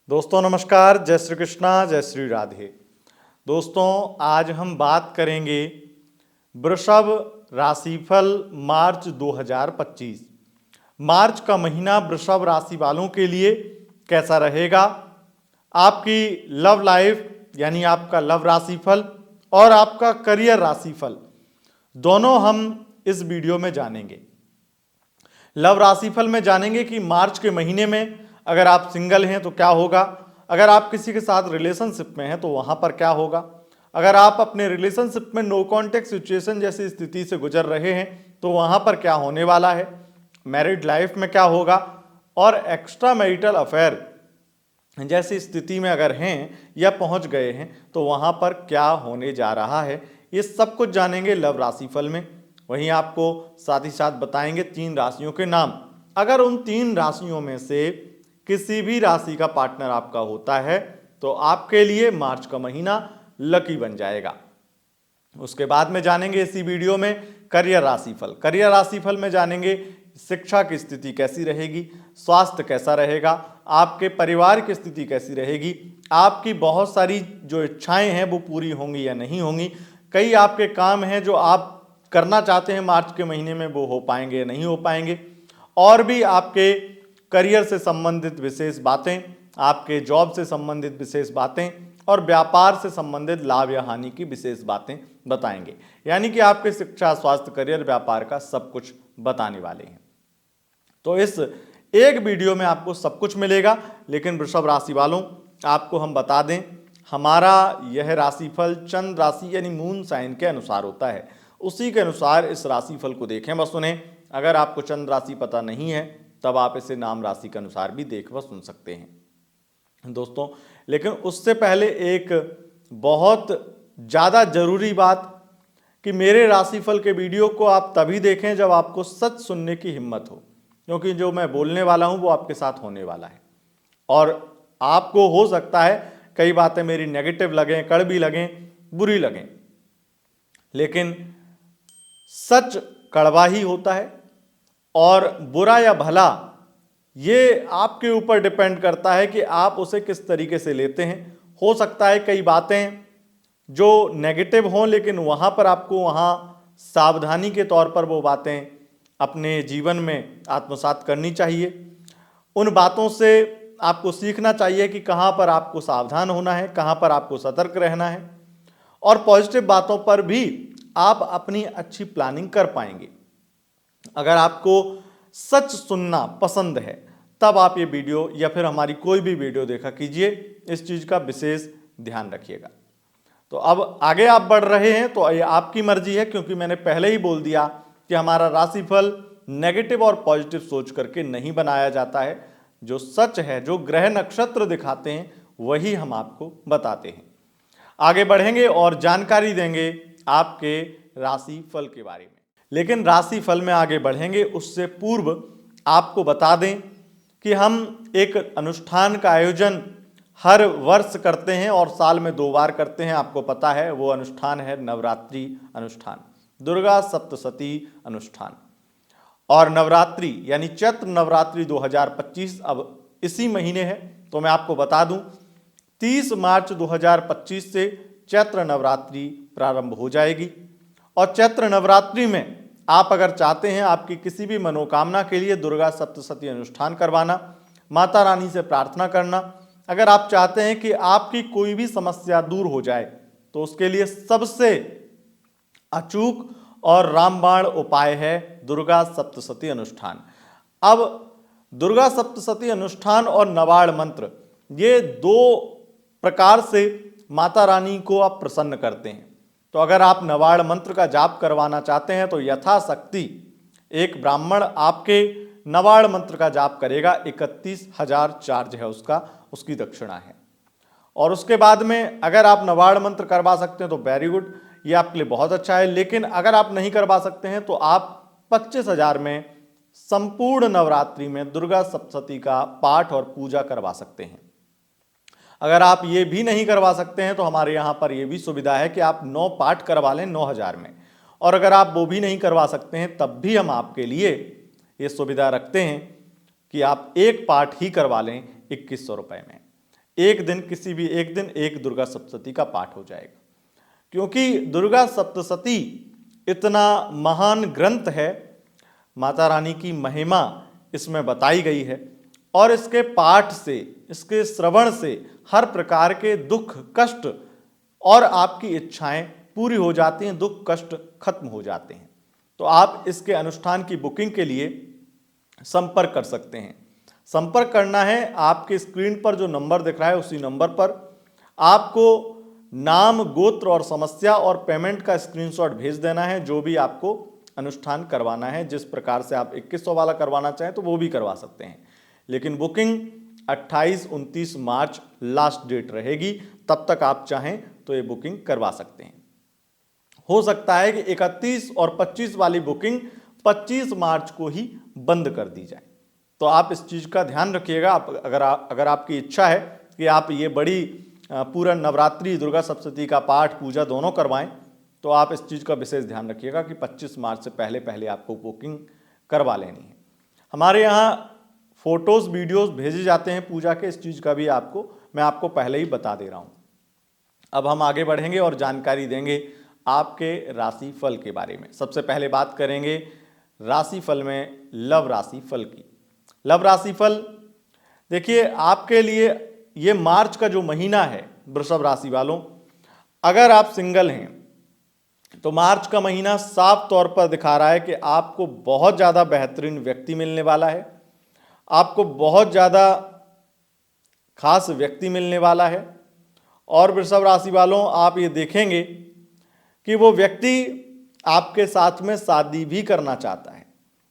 दोस्तों नमस्कार, जय श्री कृष्णा, जय श्री राधे। दोस्तों आज हम बात करेंगे वृषभ राशिफल मार्च 2025। मार्च का महीना वृषभ राशि वालों के लिए कैसा रहेगा। आपकी लव लाइफ यानी आपका लव राशिफल और आपका करियर राशिफल दोनों हम इस वीडियो में जानेंगे। लव राशिफल में जानेंगे कि मार्च के महीने में अगर आप सिंगल हैं तो क्या होगा, अगर आप किसी के साथ रिलेशनशिप में हैं तो वहां पर क्या होगा, अगर आप अपने रिलेशनशिप में नो कॉन्टेक्ट सिचुएशन जैसी स्थिति से गुजर रहे हैं तो वहां पर क्या होने वाला है, मैरिड लाइफ में क्या होगा, और एक्स्ट्रा मैरिटल अफेयर जैसी स्थिति में अगर हैं या पहुंच गए हैं तो वहां पर क्या होने जा रहा है, ये सब कुछ जानेंगे लव राशिफल में। वहीं आपको साथ ही साथ बताएंगे 3 राशियों के नाम। अगर उन 3 राशियों में से किसी भी राशि का पार्टनर आपका होता है तो आपके लिए मार्च का महीना लकी बन जाएगा। उसके बाद में जानेंगे इसी वीडियो में करियर राशिफल। करियर राशिफल में जानेंगे शिक्षा की स्थिति कैसी रहेगी, स्वास्थ्य कैसा रहेगा, आपके परिवार की स्थिति कैसी रहेगी, आपकी बहुत सारी जो इच्छाएं हैं वो पूरी होंगी या नहीं होंगी, कई आपके काम हैं जो आप करना चाहते हैं मार्च के महीने में वो हो पाएंगे या नहीं हो पाएंगे, और भी आपके करियर से संबंधित विशेष बातें, आपके जॉब से संबंधित विशेष बातें और व्यापार से संबंधित लाभ या हानि की विशेष बातें बताएंगे। यानी कि आपके शिक्षा, स्वास्थ्य, करियर, व्यापार का सब कुछ बताने वाले हैं। तो इस एक वीडियो में आपको सब कुछ मिलेगा, लेकिन वृषभ राशि वालों आपको हम बता दें, हमारा यह राशिफल चंद्र राशि यानी मून साइन के अनुसार होता है। उसी के अनुसार इस राशिफल को देखें व सुनें। अगर आपको चंद्र राशि पता नहीं है तब आप इसे नाम राशि के अनुसार भी देख व सुन सकते हैं दोस्तों। लेकिन उससे पहले एक बहुत ज़्यादा जरूरी बात कि मेरे राशिफल के वीडियो को आप तभी देखें जब आपको सच सुनने की हिम्मत हो, क्योंकि जो मैं बोलने वाला हूं वो आपके साथ होने वाला है। और आपको हो सकता है कई बातें मेरी नेगेटिव लगें, कड़वी लगें, बुरी लगें, लेकिन सच कड़वा ही होता है और बुरा या भला ये आपके ऊपर डिपेंड करता है कि आप उसे किस तरीके से लेते हैं। हो सकता है कई बातें जो नेगेटिव हों, लेकिन वहाँ पर आपको वहाँ सावधानी के तौर पर वो बातें अपने जीवन में आत्मसात करनी चाहिए। उन बातों से आपको सीखना चाहिए कि कहाँ पर आपको सावधान होना है, कहाँ पर आपको सतर्क रहना है, और पॉजिटिव बातों पर भी आप अपनी अच्छी प्लानिंग कर पाएंगे। अगर आपको सच सुनना पसंद है तब आप ये वीडियो या फिर हमारी कोई भी वीडियो देखा कीजिए, इस चीज़ का विशेष ध्यान रखिएगा। तो अब आगे आप बढ़ रहे हैं तो ये आपकी मर्जी है, क्योंकि मैंने पहले ही बोल दिया कि हमारा राशिफल नेगेटिव और पॉजिटिव सोच करके नहीं बनाया जाता है। जो सच है, जो ग्रह नक्षत्र दिखाते हैं वही हम आपको बताते हैं। आगे बढ़ेंगे और जानकारी देंगे आपके राशिफल के बारे में। लेकिन राशिफल में आगे बढ़ेंगे उससे पूर्व आपको बता दें कि हम एक अनुष्ठान का आयोजन हर वर्ष करते हैं और साल में 2 बार करते हैं। आपको पता है वो अनुष्ठान है नवरात्रि अनुष्ठान, दुर्गा सप्तशती अनुष्ठान। और नवरात्रि यानी चैत्र नवरात्रि 2025 अब इसी महीने है। तो मैं आपको बता दूं 30 मार्च 2025 से चैत्र नवरात्रि प्रारंभ हो जाएगी। और चैत्र नवरात्रि में आप अगर चाहते हैं आपकी किसी भी मनोकामना के लिए दुर्गा सप्तशती अनुष्ठान करवाना, माता रानी से प्रार्थना करना, अगर आप चाहते हैं कि आपकी कोई भी समस्या दूर हो जाए, तो उसके लिए सबसे अचूक और रामबाण उपाय है दुर्गा सप्तशती अनुष्ठान। अब दुर्गा सप्तशती अनुष्ठान और नवाड़ मंत्र, ये 2 प्रकार से माता रानी को आप प्रसन्न करते हैं। तो अगर आप नवाड़ मंत्र का जाप करवाना चाहते हैं तो यथाशक्ति एक ब्राह्मण आपके नवाड़ मंत्र का जाप करेगा। 31,000 चार्ज है उसका, उसकी दक्षिणा है। और उसके बाद में अगर आप नवाड़ मंत्र करवा सकते हैं तो वेरी गुड, ये आपके लिए बहुत अच्छा है। लेकिन अगर आप नहीं करवा सकते हैं तो आप 25,000 में संपूर्ण नवरात्रि में दुर्गा सप्तशती का पाठ और पूजा करवा सकते हैं। अगर आप ये भी नहीं करवा सकते हैं तो हमारे यहाँ पर ये भी सुविधा है कि आप 9 पाठ करवा लें 9,000 में। और अगर आप वो भी नहीं करवा सकते हैं तब भी हम आपके लिए ये सुविधा रखते हैं कि आप 1 पाठ ही करवा लें 2,100 रुपये में। एक दिन, किसी भी एक दिन एक दुर्गा सप्तशती का पाठ हो जाएगा, क्योंकि दुर्गा सप्तशती इतना महान ग्रंथ है, माता रानी की महिमा इसमें बताई गई है और इसके पाठ से, इसके श्रवण से हर प्रकार के दुख कष्ट और आपकी इच्छाएं पूरी हो जाती हैं, दुख कष्ट खत्म हो जाते हैं। तो आप इसके अनुष्ठान की बुकिंग के लिए संपर्क कर सकते हैं। संपर्क करना है, आपके स्क्रीन पर जो नंबर दिख रहा है उसी नंबर पर आपको नाम, गोत्र और समस्या और पेमेंट का स्क्रीनशॉट भेज देना है। जो भी आपको अनुष्ठान करवाना है, जिस प्रकार से आप 2100 वाला करवाना चाहें तो वो भी करवा सकते हैं, लेकिन बुकिंग 28-29 मार्च लास्ट डेट रहेगी। तब तक आप चाहें तो ये बुकिंग करवा सकते हैं। हो सकता है कि 31 और 25 वाली बुकिंग 25 मार्च को ही बंद कर दी जाए, तो आप इस चीज़ का ध्यान रखिएगा। अगर आपकी इच्छा है कि आप ये बड़ी पूरा नवरात्रि दुर्गा सप्तशती का पाठ पूजा दोनों करवाएं, तो आप इस चीज़ का विशेष ध्यान रखिएगा कि 25 मार्च से पहले पहले आपको बुकिंग करवा लेनी है। हमारे यहाँ फोटोज़ वीडियोस भेजे जाते हैं पूजा के, इस चीज़ का भी मैं आपको पहले ही बता दे रहा हूँ। अब हम आगे बढ़ेंगे और जानकारी देंगे आपके राशि फल के बारे में। सबसे पहले बात करेंगे राशि फल में लव राशि फल की। लव राशि फल देखिए, आपके लिए ये मार्च का जो महीना है वृषभ राशि वालों, अगर आप सिंगल हैं तो मार्च का महीना साफ तौर पर दिखा रहा है कि आपको बहुत ज़्यादा बेहतरीन व्यक्ति मिलने वाला है, आपको बहुत ज़्यादा खास व्यक्ति मिलने वाला है। और वृषभ राशि वालों, आप ये देखेंगे कि वो व्यक्ति आपके साथ में शादी भी करना चाहता है,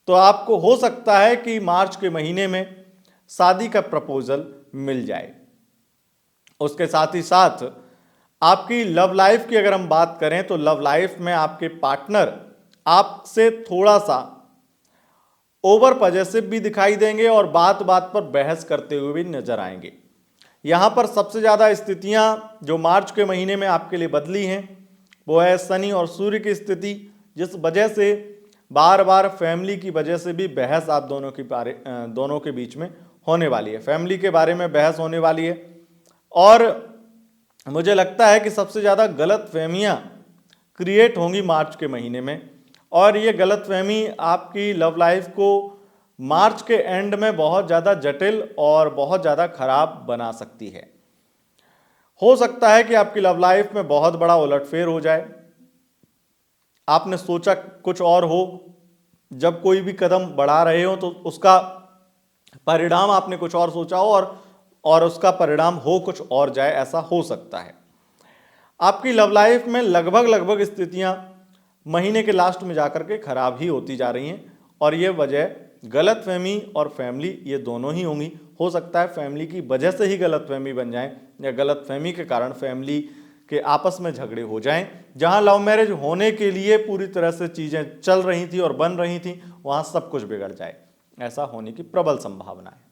तो आपको हो सकता है कि मार्च के महीने में शादी का प्रपोजल मिल जाए। उसके साथ ही साथ आपकी लव लाइफ की अगर हम बात करें तो लव लाइफ में आपके पार्टनर आपसे थोड़ा सा ओवर पॉजेसिव भी दिखाई देंगे और बात बात पर बहस करते हुए भी नजर आएंगे। यहां पर सबसे ज़्यादा स्थितियां जो मार्च के महीने में आपके लिए बदली हैं वो है शनि और सूर्य की स्थिति, जिस वजह से बार बार फैमिली की वजह से भी बहस आप दोनों के बीच में होने वाली है। फैमिली के बारे में बहस होने वाली है और मुझे लगता है कि सबसे ज़्यादा गलतफहमियां क्रिएट होंगी मार्च के महीने में, और ये गलतफहमी आपकी लव लाइफ को मार्च के एंड में बहुत ज़्यादा जटिल और बहुत ज़्यादा खराब बना सकती है। हो सकता है कि आपकी लव लाइफ में बहुत बड़ा उलटफेर हो जाए, आपने सोचा कुछ और हो, जब कोई भी कदम बढ़ा रहे हो तो उसका परिणाम आपने कुछ और सोचा हो और उसका परिणाम हो कुछ और जाए, ऐसा हो सकता है। आपकी लव लाइफ में लगभग स्थितियां महीने के लास्ट में जाकर के खराब ही होती जा रही हैं, और ये वजह गलतफहमी और फैमिली ये दोनों ही होंगी। हो सकता है फैमिली की वजह से ही गलतफहमी बन जाए या गलतफहमी के कारण फैमिली के आपस में झगड़े हो जाएं। जहां लव मैरिज होने के लिए पूरी तरह से चीज़ें चल रही थी और बन रही थी, वहां सब कुछ बिगड़ जाए, ऐसा होने की प्रबल संभावना है।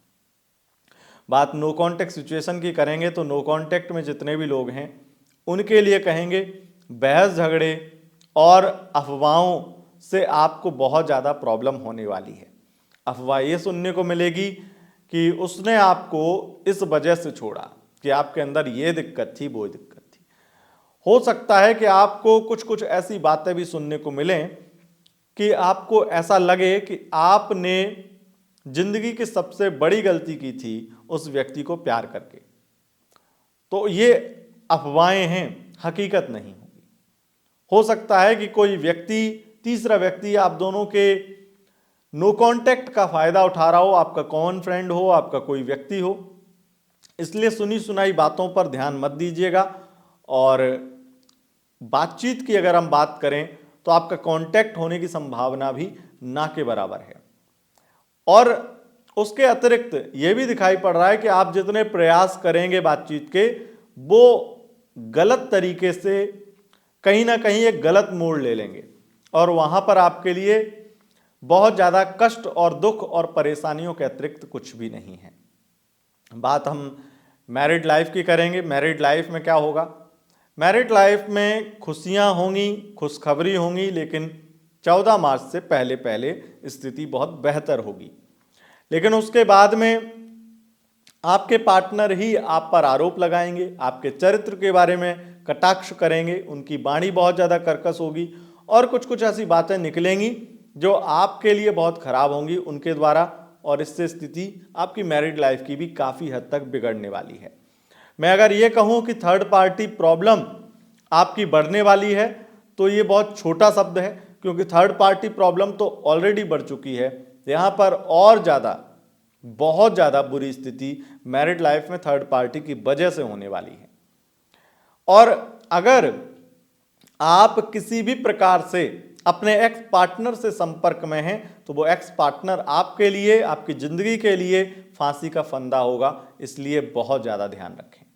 बात नो कॉन्टैक्ट सिचुएशन की करेंगे तो नो कॉन्टैक्ट में जितने भी लोग हैं उनके लिए कहेंगे बहस झगड़े और अफवाहों से आपको बहुत ज़्यादा प्रॉब्लम होने वाली है। अफवाह ये सुनने को मिलेगी कि उसने आपको इस वजह से छोड़ा कि आपके अंदर ये दिक्कत थी, वो दिक्कत थी। हो सकता है कि आपको कुछ ऐसी बातें भी सुनने को मिलें कि आपको ऐसा लगे कि आपने जिंदगी की सबसे बड़ी गलती की थी उस व्यक्ति को प्यार करके। तो ये अफवाहें हैं, हकीकत नहीं होगी। हो सकता है कि कोई व्यक्ति, तीसरा व्यक्ति आप दोनों के नो कांटेक्ट का फायदा उठा रहा हो, आपका कॉमन फ्रेंड हो, आपका कोई व्यक्ति हो। इसलिए सुनी सुनाई बातों पर ध्यान मत दीजिएगा। और बातचीत की अगर हम बात करें तो आपका कांटेक्ट होने की संभावना भी ना के बराबर है। और उसके अतिरिक्त ये भी दिखाई पड़ रहा है कि आप जितने प्रयास करेंगे बातचीत के, वो गलत तरीके से कहीं ना कहीं एक गलत मोड़ ले लेंगे और वहां पर आपके लिए बहुत ज़्यादा कष्ट और दुख और परेशानियों के अतिरिक्त कुछ भी नहीं है। बात हम मैरिड लाइफ की करेंगे। मैरिड लाइफ में क्या होगा? मैरिड लाइफ में खुशियां होंगी, खुशखबरी होंगी, लेकिन 14 मार्च से पहले पहले स्थिति बहुत बेहतर होगी। लेकिन उसके बाद में आपके पार्टनर ही आप पर आरोप लगाएंगे, आपके चरित्र के बारे में कटाक्ष करेंगे, उनकी वाणी बहुत ज़्यादा कर्कश होगी और कुछ कुछ ऐसी बातें निकलेंगी जो आपके लिए बहुत खराब होंगी उनके द्वारा, और इससे स्थिति आपकी मैरिड लाइफ की भी काफ़ी हद तक बिगड़ने वाली है। मैं अगर ये कहूँ कि थर्ड पार्टी प्रॉब्लम आपकी बढ़ने वाली है तो ये बहुत छोटा शब्द है, क्योंकि थर्ड पार्टी प्रॉब्लम तो ऑलरेडी बढ़ चुकी है। यहाँ पर और ज़्यादा, बहुत ज़्यादा बुरी स्थिति मैरिड लाइफ में थर्ड पार्टी की वजह से होने वाली है। और अगर आप किसी भी प्रकार से अपने एक्स पार्टनर से संपर्क में हैं तो वो एक्स पार्टनर आपके लिए, आपकी ज़िंदगी के लिए फांसी का फंदा होगा। इसलिए बहुत ज़्यादा ध्यान रखें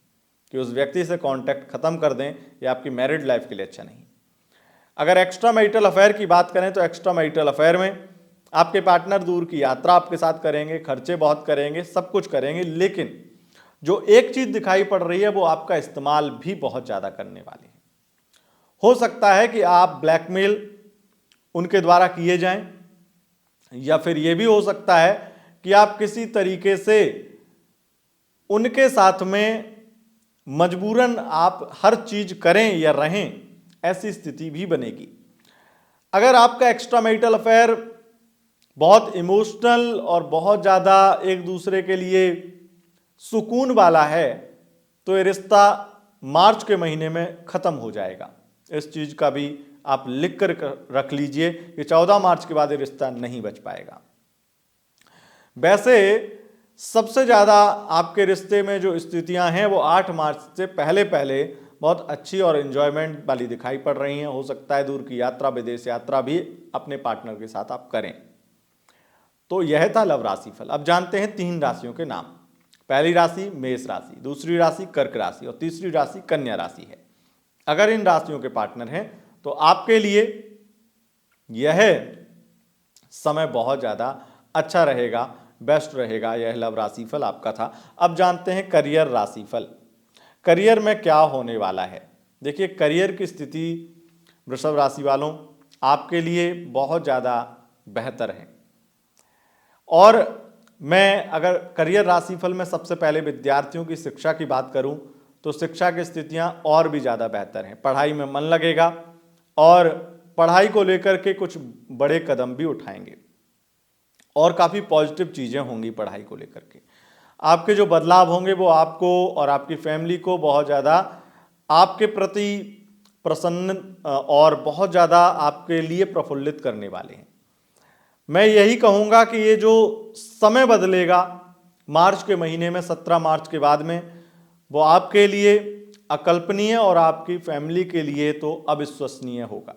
कि उस व्यक्ति से कांटेक्ट खत्म कर दें, ये आपकी मैरिड लाइफ के लिए अच्छा नहीं। अगर एक्स्ट्रा मैरिटल अफेयर की बात करें तो एक्स्ट्रा मैरिटल अफेयर में आपके पार्टनर दूर की यात्रा आपके साथ करेंगे, खर्चे बहुत करेंगे, सब कुछ करेंगे, लेकिन जो एक चीज़ दिखाई पड़ रही है वो आपका इस्तेमाल भी बहुत ज़्यादा करने वाले हैं। हो सकता है कि आप ब्लैकमेल उनके द्वारा किए जाएं, या फिर ये भी हो सकता है कि आप किसी तरीके से उनके साथ में मजबूरन आप हर चीज करें या रहें, ऐसी स्थिति भी बनेगी। अगर आपका एक्स्ट्रा मैरिटल अफेयर बहुत इमोशनल और बहुत ज़्यादा एक दूसरे के लिए सुकून वाला है तो ये रिश्ता मार्च के महीने में ख़त्म हो जाएगा। इस चीज़ का भी आप लिख कर रख लीजिए कि 14 मार्च के बाद ये रिश्ता नहीं बच पाएगा। वैसे सबसे ज़्यादा आपके रिश्ते में जो स्थितियां हैं वो 8 मार्च से पहले पहले बहुत अच्छी और एंजॉयमेंट वाली दिखाई पड़ रही हैं। हो सकता है दूर की यात्रा, विदेश यात्रा भी अपने पार्टनर के साथ आप करें। तो यह था लव राशिफल। अब जानते हैं 3 राशियों के नाम। पहली राशि मेष राशि, दूसरी राशि कर्क राशि और तीसरी राशि कन्या राशि है। अगर इन राशियों के पार्टनर हैं तो आपके लिए यह समय बहुत ज़्यादा अच्छा रहेगा, बेस्ट रहेगा। यह लव राशिफल आपका था। अब जानते हैं करियर राशिफल। करियर में क्या होने वाला है। देखिए, करियर की स्थिति वृषभ राशि वालों आपके लिए बहुत ज़्यादा बेहतर है। और मैं अगर करियर राशिफल में सबसे पहले विद्यार्थियों की शिक्षा की बात करूं तो शिक्षा की स्थितियां और भी ज़्यादा बेहतर हैं। पढ़ाई में मन लगेगा और पढ़ाई को लेकर के कुछ बड़े कदम भी उठाएंगे और काफ़ी पॉजिटिव चीज़ें होंगी पढ़ाई को लेकर के। आपके जो बदलाव होंगे वो आपको और आपकी फैमिली को बहुत ज़्यादा आपके प्रति प्रसन्न और बहुत ज़्यादा आपके लिए प्रफुल्लित करने वाले हैं। मैं यही कहूँगा कि ये जो समय बदलेगा मार्च के महीने में, 17 मार्च के बाद में, वो आपके लिए अकल्पनीय और आपकी फैमिली के लिए तो अविश्वसनीय होगा।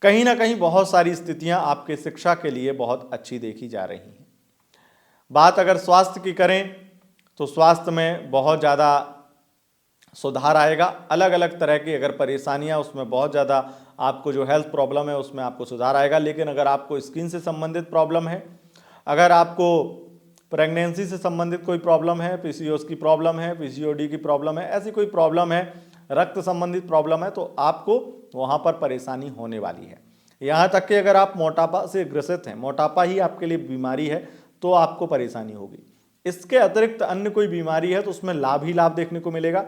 कहीं ना कहीं बहुत सारी स्थितियां आपके शिक्षा के लिए बहुत अच्छी देखी जा रही हैं। बात अगर स्वास्थ्य की करें तो स्वास्थ्य में बहुत ज़्यादा सुधार आएगा। अलग अलग तरह की अगर परेशानियां, उसमें बहुत ज़्यादा आपको जो हेल्थ प्रॉब्लम है उसमें आपको सुधार आएगा। लेकिन अगर आपको स्किन से संबंधित प्रॉब्लम है, अगर आपको प्रेगनेंसी से संबंधित कोई प्रॉब्लम है, पीसीओएस की प्रॉब्लम है, पीसीओडी की प्रॉब्लम है, ऐसी कोई प्रॉब्लम है, रक्त संबंधित प्रॉब्लम है, तो आपको वहाँ पर परेशानी होने वाली है। यहाँ तक कि अगर आप मोटापा से ग्रसित हैं, मोटापा ही आपके लिए बीमारी है, तो आपको परेशानी होगी। इसके अतिरिक्त अन्य कोई बीमारी है तो उसमें लाभ ही लाभ देखने को मिलेगा।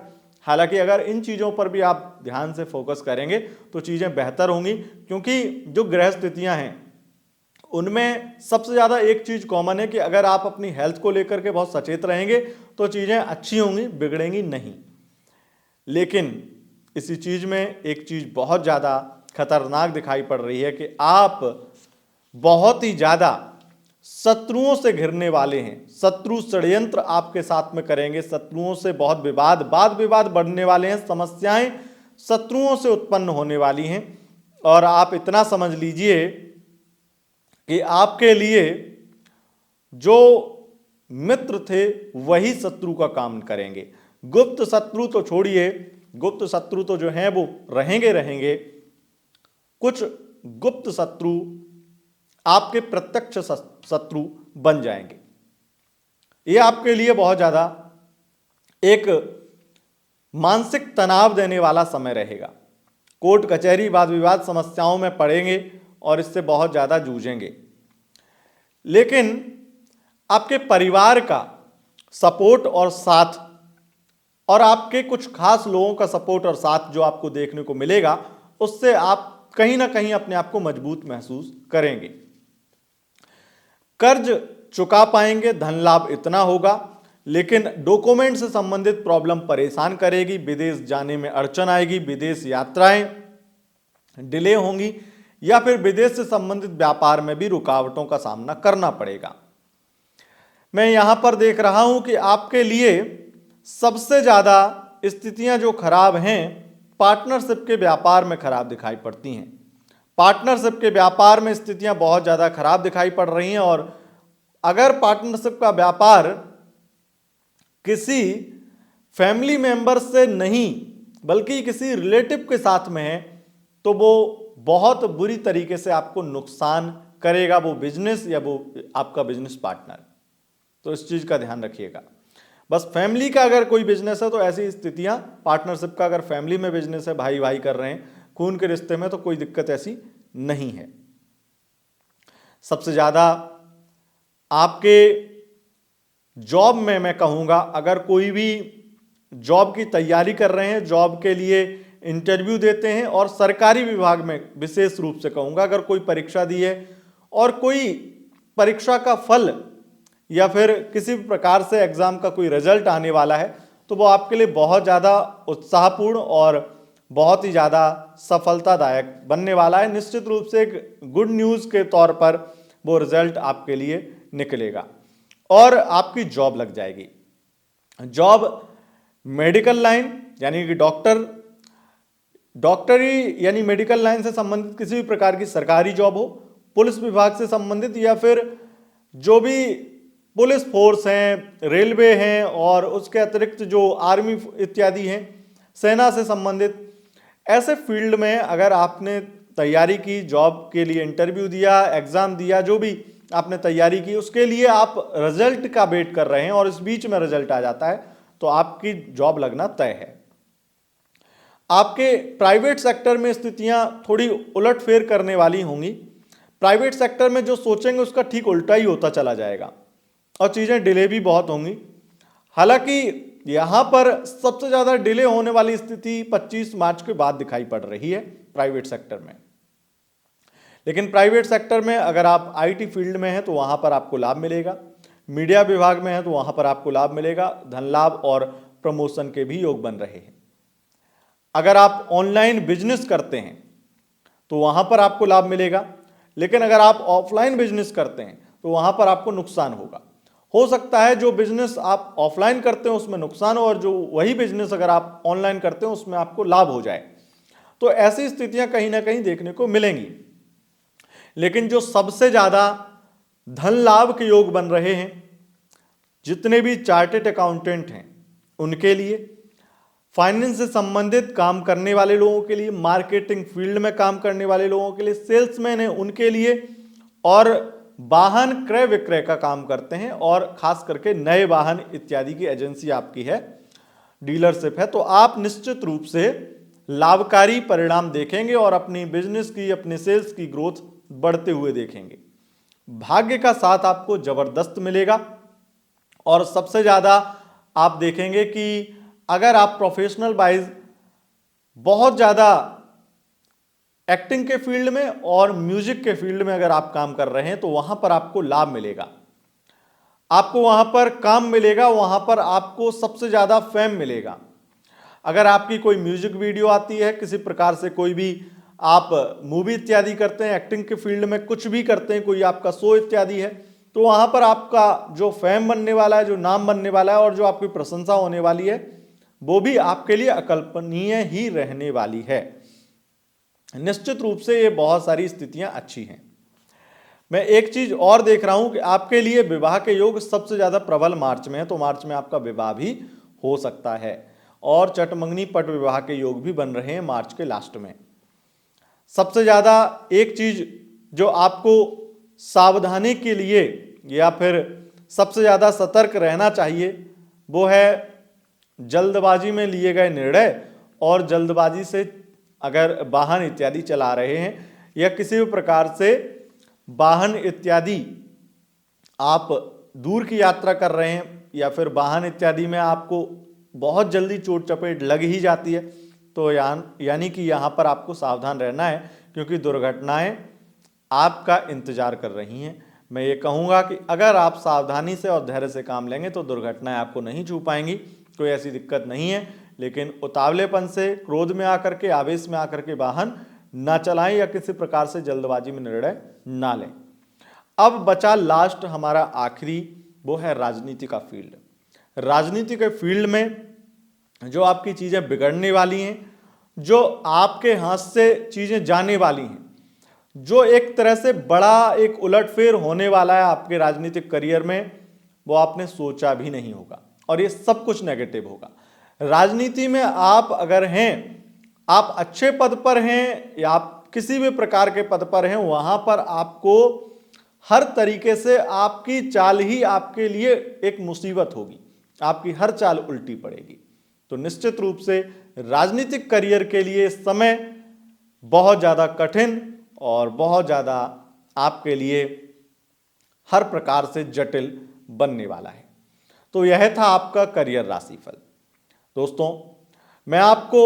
हालांकि अगर इन चीज़ों पर भी आप ध्यान से फोकस करेंगे तो चीज़ें बेहतर होंगी, क्योंकि जो ग्रह स्थितियाँ हैं उनमें सबसे ज़्यादा एक चीज़ कॉमन है कि अगर आप अपनी हेल्थ को लेकर के बहुत सचेत रहेंगे तो चीज़ें अच्छी होंगी, बिगड़ेंगी नहीं। लेकिन इसी चीज़ में एक चीज़ बहुत ज़्यादा खतरनाक दिखाई पड़ रही है कि आप बहुत ही ज़्यादा शत्रुओं से घिरने वाले हैं। शत्रु षड्यंत्र आपके साथ में करेंगे, शत्रुओं से बहुत वाद विवाद बढ़ने वाले हैं, समस्याएं शत्रुओं से उत्पन्न होने वाली हैं। और आप इतना समझ लीजिए कि आपके लिए जो मित्र थे वही शत्रु का काम करेंगे। गुप्त शत्रु तो छोड़िए, गुप्त शत्रु तो जो हैं वो रहेंगे। कुछ गुप्त शत्रु आपके प्रत्यक्ष शत्रु बन जाएंगे। ये आपके लिए बहुत ज़्यादा एक मानसिक तनाव देने वाला समय रहेगा। कोर्ट कचहरी, वाद विवाद, समस्याओं में पड़ेंगे और इससे बहुत ज़्यादा जूझेंगे। लेकिन आपके परिवार का सपोर्ट और साथ, और आपके कुछ खास लोगों का सपोर्ट और साथ जो आपको देखने को मिलेगा, उससे आप कहीं ना कहीं अपने आप को मजबूत महसूस करेंगे। कर्ज चुका पाएंगे, धन लाभ इतना होगा, लेकिन डॉक्यूमेंट से संबंधित प्रॉब्लम परेशान करेगी, विदेश जाने में अड़चन आएगी, विदेश यात्राएं डिले होंगी, या फिर विदेश से संबंधित व्यापार में भी रुकावटों का सामना करना पड़ेगा। मैं यहां पर देख रहा हूं कि आपके लिए सबसे ज्यादा स्थितियां जो खराब हैं पार्टनरशिप के व्यापार में खराब दिखाई पड़ती हैं। पार्टनरशिप के व्यापार में स्थितियां बहुत ज्यादा खराब दिखाई पड़ रही हैं, और अगर पार्टनरशिप का व्यापार किसी फैमिली मेंबर से नहीं बल्कि किसी रिलेटिव के साथ में है तो वो बहुत बुरी तरीके से आपको नुकसान करेगा, वो बिजनेस या वो आपका बिजनेस पार्टनर। तो इस चीज का ध्यान रखिएगा। बस फैमिली का अगर कोई बिजनेस है तो ऐसी स्थितियां, पार्टनरशिप का अगर फैमिली में बिजनेस है, भाई भाई कर रहे हैं, खून के रिश्ते में, तो कोई दिक्कत ऐसी नहीं है। सबसे ज्यादा आपके जॉब में मैं कहूंगा, अगर कोई भी जॉब की तैयारी कर रहे हैं, जॉब के लिए इंटरव्यू देते हैं, और सरकारी विभाग में विशेष रूप से कहूंगा, अगर कोई परीक्षा दी है और कोई परीक्षा का फल या फिर किसी भी प्रकार से एग्जाम का कोई रिजल्ट आने वाला है, तो वो आपके लिए बहुत ज़्यादा उत्साहपूर्ण और बहुत ही ज़्यादा सफलतादायक बनने वाला है। निश्चित रूप से एक गुड न्यूज़ के तौर पर वो रिजल्ट आपके लिए निकलेगा और आपकी जॉब लग जाएगी। जॉब मेडिकल लाइन यानी कि डॉक्टरी यानी मेडिकल लाइन से संबंधित किसी भी प्रकार की सरकारी जॉब हो, पुलिस विभाग से संबंधित, या फिर जो भी पुलिस फोर्स हैं, रेलवे हैं, और उसके अतिरिक्त जो आर्मी इत्यादि हैं, सेना से संबंधित, ऐसे फील्ड में अगर आपने तैयारी की, जॉब के लिए इंटरव्यू दिया, एग्जाम दिया, जो भी आपने तैयारी की, उसके लिए आप रिजल्ट का वेट कर रहे हैं और इस बीच में रिजल्ट आ जाता है, तो आपकी जॉब लगना तय है। आपके प्राइवेट सेक्टर में स्थितियां थोड़ी उलटफेर करने वाली होंगी। प्राइवेट सेक्टर में जो सोचेंगे उसका ठीक उल्टा ही होता चला जाएगा और चीजें डिले भी बहुत होंगी। हालांकि यहां पर सबसे ज्यादा डिले होने वाली स्थिति 25 मार्च के बाद दिखाई पड़ रही है प्राइवेट सेक्टर में। लेकिन प्राइवेट सेक्टर में अगर आप आईटी फील्ड में हैं तो वहां पर आपको लाभ मिलेगा, मीडिया विभाग में है तो वहां पर आपको लाभ मिलेगा, धन लाभ और प्रमोशन के भी योग बन रहे हैं। अगर आप ऑनलाइन बिजनेस करते हैं तो वहां पर आपको लाभ मिलेगा, लेकिन अगर आप ऑफलाइन बिजनेस करते हैं तो वहां पर आपको नुकसान होगा। हो सकता है जो बिजनेस आप ऑफलाइन करते हो उसमें नुकसान हो और जो वही बिजनेस अगर आप ऑनलाइन करते हो उसमें आपको लाभ हो जाए। तो ऐसी स्थितियां कहीं ना कहीं देखने को मिलेंगी। लेकिन जो सबसे ज्यादा धन लाभ के योग बन रहे हैं, जितने भी चार्टेड अकाउंटेंट हैं उनके लिए, फाइनेंस से संबंधित काम करने वाले लोगों के लिए, मार्केटिंग फील्ड में काम करने वाले लोगों के लिए, सेल्समैन हैं उनके लिए, और वाहन क्रय विक्रय का काम करते हैं और खास करके नए वाहन इत्यादि की एजेंसी आपकी है, डीलरशिप है, तो आप निश्चित रूप से लाभकारी परिणाम देखेंगे और अपनी बिजनेस की, अपने सेल्स की ग्रोथ बढ़ते हुए देखेंगे। भाग्य का साथ आपको जबरदस्त मिलेगा और सबसे ज्यादा आप देखेंगे कि अगर आप प्रोफेशनल वाइज बहुत ज्यादा एक्टिंग के फील्ड में और म्यूजिक के फील्ड में अगर आप काम कर रहे हैं तो वहां पर आपको लाभ मिलेगा, आपको वहां पर काम मिलेगा, वहां पर आपको सबसे ज्यादा फेम मिलेगा। अगर आपकी कोई म्यूजिक वीडियो आती है, किसी प्रकार से कोई भी आप मूवी इत्यादि करते हैं, एक्टिंग के फील्ड में कुछ भी करते हैं, कोई आपका शो इत्यादि है, तो वहां पर आपका जो फेम बनने वाला है, जो नाम बनने वाला है और जो आपकी प्रशंसा होने वाली है, वो भी आपके लिए अकल्पनीय ही रहने वाली है। निश्चित रूप से ये बहुत सारी स्थितियां अच्छी हैं। मैं एक चीज और देख रहा हूं कि आपके लिए विवाह के योग सबसे ज्यादा प्रबल मार्च में है, तो मार्च में आपका विवाह भी हो सकता है और चटमंगनी पट विवाह के योग भी बन रहे हैं मार्च के लास्ट में। सबसे ज्यादा एक चीज जो आपको सावधानी के लिए या फिर सबसे ज्यादा सतर्क रहना चाहिए वो है जल्दबाजी में लिए गए निर्णय, और जल्दबाजी से अगर वाहन इत्यादि चला रहे हैं या किसी भी प्रकार से वाहन इत्यादि आप दूर की यात्रा कर रहे हैं, या फिर वाहन इत्यादि में आपको बहुत जल्दी चोट चपेट लग ही जाती है, तो यानी कि यहाँ पर आपको सावधान रहना है, क्योंकि दुर्घटनाएं आपका इंतजार कर रही हैं। मैं ये कहूँगा कि अगर आप सावधानी से और धैर्य से काम लेंगे तो दुर्घटनाएं आपको नहीं छू पाएंगी, कोई ऐसी दिक्कत नहीं है। लेकिन उतावलेपन से, क्रोध में आकर के, आवेश में आकर के वाहन ना चलाएं या किसी प्रकार से जल्दबाजी में निर्णय ना लें। अब बचा लास्ट हमारा आखिरी, वो है राजनीति का फील्ड। राजनीति के फील्ड में जो आपकी चीज़ें बिगड़ने वाली हैं, जो आपके हाथ से चीज़ें जाने वाली हैं, जो एक तरह से बड़ा एक उलटफेर होने वाला है आपके राजनीतिक करियर में, वो आपने सोचा भी नहीं होगा, और ये सब कुछ नेगेटिव होगा। राजनीति में आप अगर हैं, आप अच्छे पद पर हैं या आप किसी भी प्रकार के पद पर हैं, वहां पर आपको हर तरीके से आपकी चाल ही आपके लिए एक मुसीबत होगी, आपकी हर चाल उल्टी पड़ेगी। तो निश्चित रूप से राजनीतिक करियर के लिए समय बहुत ज़्यादा कठिन और बहुत ज़्यादा आपके लिए हर प्रकार से जटिल बनने वाला है। तो यह था आपका करियर राशिफल। दोस्तों, मैं आपको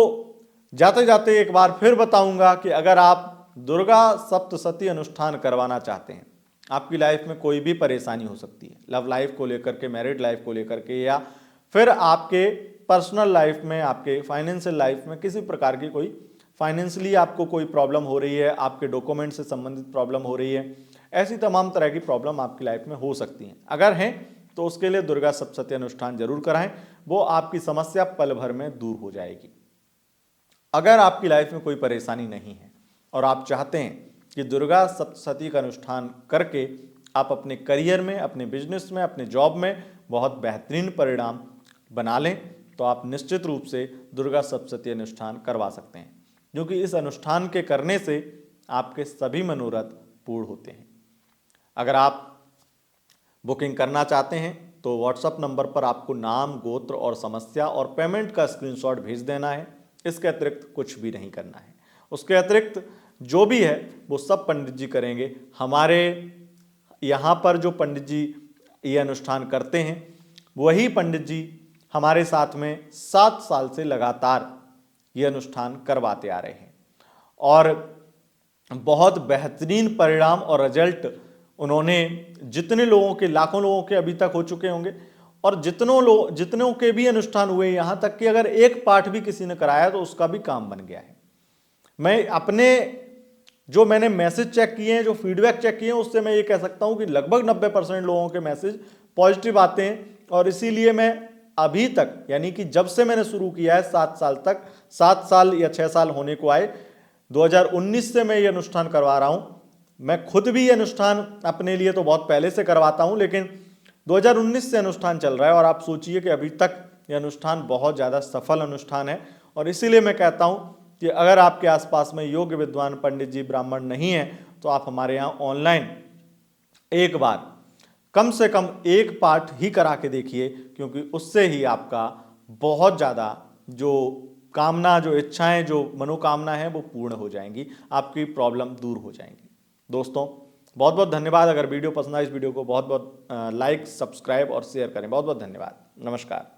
जाते जाते एक बार फिर बताऊंगा कि अगर आप दुर्गा सप्तशती अनुष्ठान करवाना चाहते हैं, आपकी लाइफ में कोई भी परेशानी हो सकती है, लव लाइफ को लेकर के, मैरिड लाइफ को लेकर के, या फिर आपके पर्सनल लाइफ में, आपके फाइनेंशियल लाइफ में किसी प्रकार की कोई फाइनेंशियली आपको कोई प्रॉब्लम हो रही है, आपके डॉक्यूमेंट से संबंधित प्रॉब्लम हो रही है, ऐसी तमाम तरह की प्रॉब्लम आपकी लाइफ में हो सकती हैं। अगर हैं तो उसके लिए दुर्गा सप्तशती अनुष्ठान जरूर कराएं, वो आपकी समस्या पल भर में दूर हो जाएगी। अगर आपकी लाइफ में कोई परेशानी नहीं है और आप चाहते हैं कि दुर्गा सप्तशती का अनुष्ठान करके आप अपने करियर में, अपने बिजनेस में, अपने जॉब में बहुत बेहतरीन परिणाम बना लें, तो आप निश्चित रूप से दुर्गा सप्तशती अनुष्ठान करवा सकते हैं, क्योंकि इस अनुष्ठान के करने से आपके सभी मनोरथ पूर्ण होते हैं। अगर आप बुकिंग करना चाहते हैं तो व्हाट्सएप नंबर पर आपको नाम, गोत्र और समस्या और पेमेंट का स्क्रीनशॉट भेज देना है। इसके अतिरिक्त कुछ भी नहीं करना है। उसके अतिरिक्त जो भी है वो सब पंडित जी करेंगे। हमारे यहाँ पर जो पंडित जी ये अनुष्ठान करते हैं, वही पंडित जी हमारे साथ में 7 साल से लगातार ये अनुष्ठान करवाते आ रहे हैं, और बहुत बेहतरीन परिणाम और रिजल्ट उन्होंने जितने लोगों के, लाखों लोगों के अभी तक हो चुके होंगे, और जितनों के भी अनुष्ठान हुए, यहाँ तक कि अगर एक पाठ भी किसी ने कराया तो उसका भी काम बन गया है। मैं अपने जो मैंने मैसेज चेक किए हैं, जो फीडबैक चेक किए हैं, उससे मैं ये कह सकता हूँ कि लगभग 90% लोगों के मैसेज पॉजिटिव आते हैं, और इसीलिए मैं अभी तक, यानी कि जब से मैंने शुरू किया है 7 साल तक, 7 साल या 6 साल होने को आए, 2019 से मैं ये अनुष्ठान करवा रहा हूँ। मैं खुद भी ये अनुष्ठान अपने लिए तो बहुत पहले से करवाता हूँ, लेकिन 2019 से अनुष्ठान चल रहा है, और आप सोचिए कि अभी तक ये अनुष्ठान बहुत ज़्यादा सफल अनुष्ठान है। और इसीलिए मैं कहता हूँ कि अगर आपके आसपास में योग्य विद्वान पंडित जी, ब्राह्मण नहीं है, तो आप हमारे यहाँ ऑनलाइन एक बार कम से कम एक पाठ ही करा के देखिए, क्योंकि उससे ही आपका बहुत ज़्यादा जो कामना, जो इच्छाएं, जो मनोकामना है वो पूर्ण हो जाएंगी, आपकी प्रॉब्लम दूर हो जाएंगी। दोस्तों, बहुत बहुत धन्यवाद। अगर वीडियो पसंद आए, इस वीडियो को बहुत बहुत लाइक, सब्सक्राइब और शेयर करें। बहुत बहुत धन्यवाद। नमस्कार।